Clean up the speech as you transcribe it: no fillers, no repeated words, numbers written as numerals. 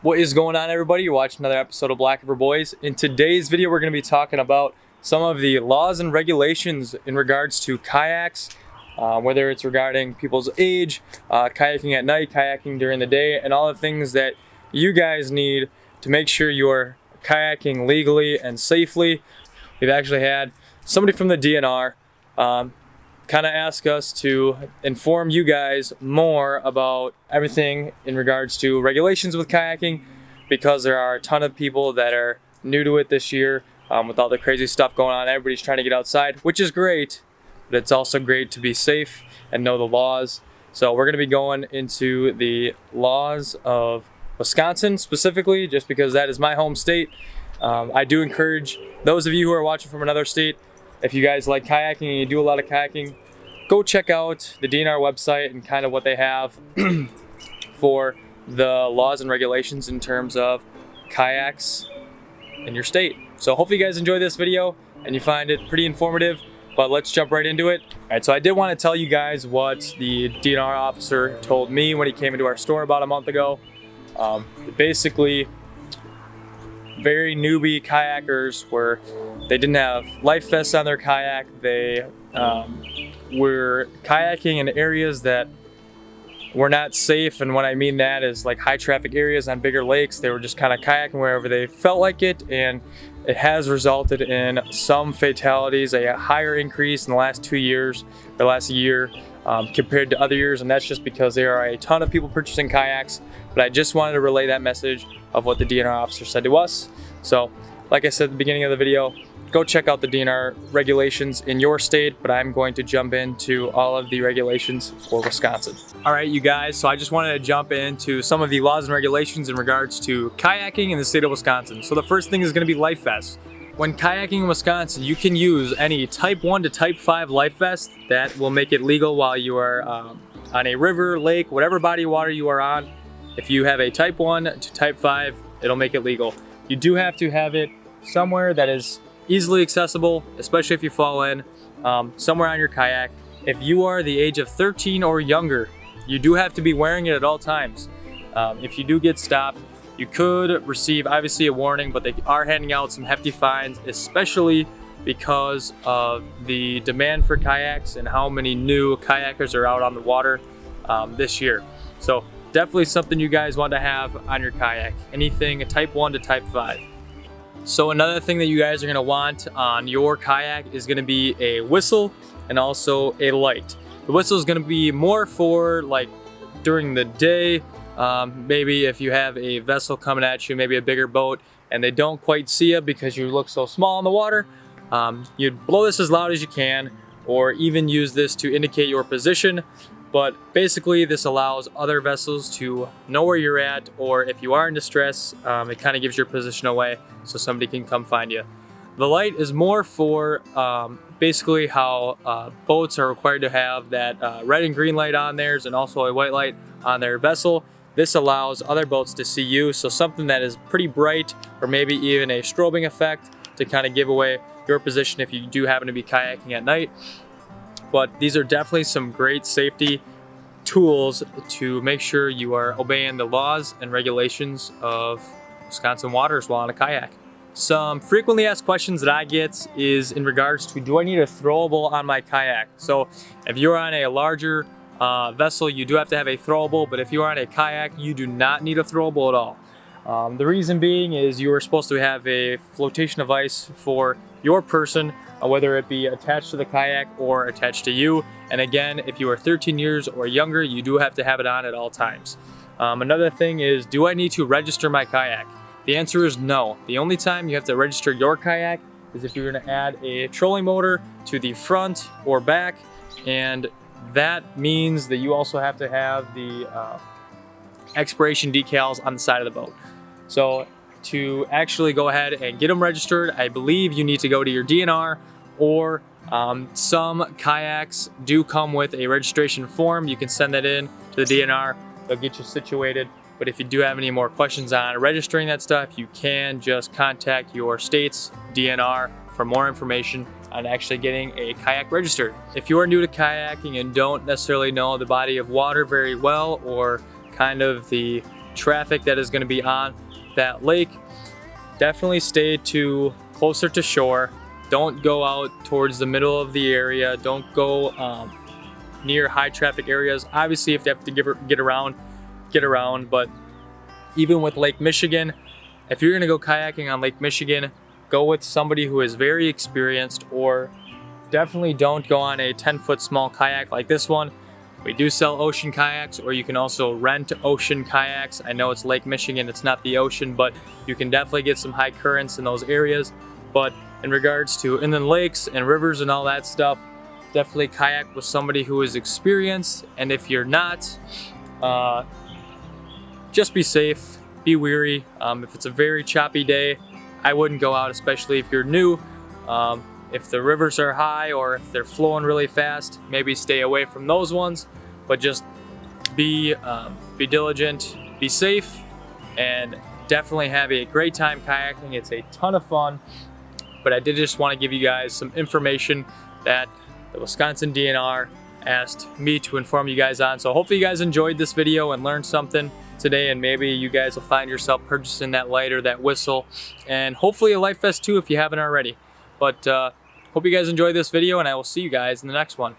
What is going on, everybody? You're watching another episode of Black River Boys. In today's video, we're going to be talking about some of the laws and regulations in regards to kayaks, whether it's regarding people's age, kayaking at night, kayaking during the day, and all the things that you guys need to make sure you're kayaking legally and safely. We've actually had somebody from the DNR kind of ask us to inform you guys more about everything in regards to regulations with kayaking, because there are a ton of people that are new to it this year with all the crazy stuff going on. Everybody's trying to get outside, which is great, but it's also great to be safe and know the laws. So we're going to be going into the laws of Wisconsin specifically, just because that is my home state. I do encourage those of you who are watching from another state, if you guys like kayaking and you do a lot of kayaking, go check out the DNR website and kind of what they have for the laws and regulations in terms of kayaks in your state. So hopefully you guys enjoy this video and you find it pretty informative, but let's jump right into it. All right, so I did want to tell you guys what the DNR officer told me when he came into our store about a month ago. Basically, very newbie kayakers where they didn't have life vests on their kayak. They were kayaking in areas that were not safe, and what I mean that is like high traffic areas on bigger lakes. They were just kind of kayaking wherever they felt like it, and it has resulted in some fatalities, a higher increase in the last 2 years or last year compared to other years, and that's just because there are a ton of people purchasing kayaks. But I just wanted to relay that message of what the DNR officer said to us. So like I said at the beginning of the video, go check out the DNR regulations in your state, but I'm going to jump into all of the regulations for Wisconsin. All right, you guys, so I just wanted to jump into some of the laws and regulations in regards to kayaking in the state of Wisconsin. So the first thing is going to be life vests. When kayaking in Wisconsin, you can use any type 1 to type 5 life vest that will make it legal while you are on a river, lake, whatever body of water you are on. If you have a type 1 to type 5, it'll make it legal. You do have to have it somewhere that is easily accessible, especially if you fall in, somewhere on your kayak. If you are the age of 13 or younger, you do have to be wearing it at all times. If you do get stopped, you could receive obviously a warning, but they are handing out some hefty fines, especially because of the demand for kayaks and how many new kayakers are out on the water this year. So definitely something you guys want to have on your kayak, anything type 1 to type 5. So another thing that you guys are going to want on your kayak is going to be a whistle and also a light. The whistle is going to be more for like during the day, maybe if you have a vessel coming at you, maybe a bigger boat, and they don't quite see you because you look so small in the water. You'd blow this as loud as you can, or even use this to indicate your position. But basically this allows other vessels to know where you're at, or if you are in distress, it kind of gives your position away so somebody can come find you. The light is more for basically how boats are required to have that red and green light on theirs and also a white light on their vessel. This allows other boats to see you, so something that is pretty bright, or maybe even a strobing effect to kind of give away your position if you do happen to be kayaking at night. But these are definitely some great safety tools to make sure you are obeying the laws and regulations of Wisconsin waters while on a kayak. Some frequently asked questions that I get is in regards to, do I need a throwable on my kayak? So if you're on a larger vessel, you do have to have a throwable, but if you are on a kayak, you do not need a throwable at all. The reason being is you are supposed to have a flotation device for your person, whether it be attached to the kayak or attached to you. And again, if you are 13 years or younger, you do have to have it on at all times. Another thing is, do I need to register my kayak? The answer is no. The only time you have to register your kayak is if you're going to add a trolling motor to the front or back, and that means that you also have to have the expiration decals on the side of the boat. So to actually go ahead and get them registered, I believe you need to go to your DNR, or some kayaks do come with a registration form. You can send that in to the DNR. They'll get you situated. But if you do have any more questions on registering that stuff, you can just contact your state's DNR for more information on actually getting a kayak registered. If you are new to kayaking and don't necessarily know the body of water very well, or kind of the traffic that is going to be on that lake. Definitely stay closer to shore. Don't go out towards the middle of the area. Don't go near high traffic areas. Obviously, if you have to get around. But even with Lake Michigan, if you're gonna go kayaking on Lake Michigan, go with somebody who is very experienced, or definitely don't go on a 10-foot small kayak like this one. We do sell ocean kayaks, or you can also rent ocean kayaks. I know it's Lake Michigan, it's not the ocean, but you can definitely get some high currents in those areas. But in regards to inland lakes and rivers and all that stuff, definitely kayak with somebody who is experienced. And if you're not, just be safe, be wary. If it's a very choppy day, I wouldn't go out, especially if you're new. If the rivers are high or if they're flowing really fast, maybe stay away from those ones. But just be diligent, be safe, and definitely have a great time kayaking. It's a ton of fun. But I did just want to give you guys some information that the Wisconsin DNR asked me to inform you guys on. So hopefully you guys enjoyed this video and learned something today, and maybe you guys will find yourself purchasing that light or that whistle, and hopefully a life vest too if you haven't already. But hope you guys enjoyed this video, and I will see you guys in the next one.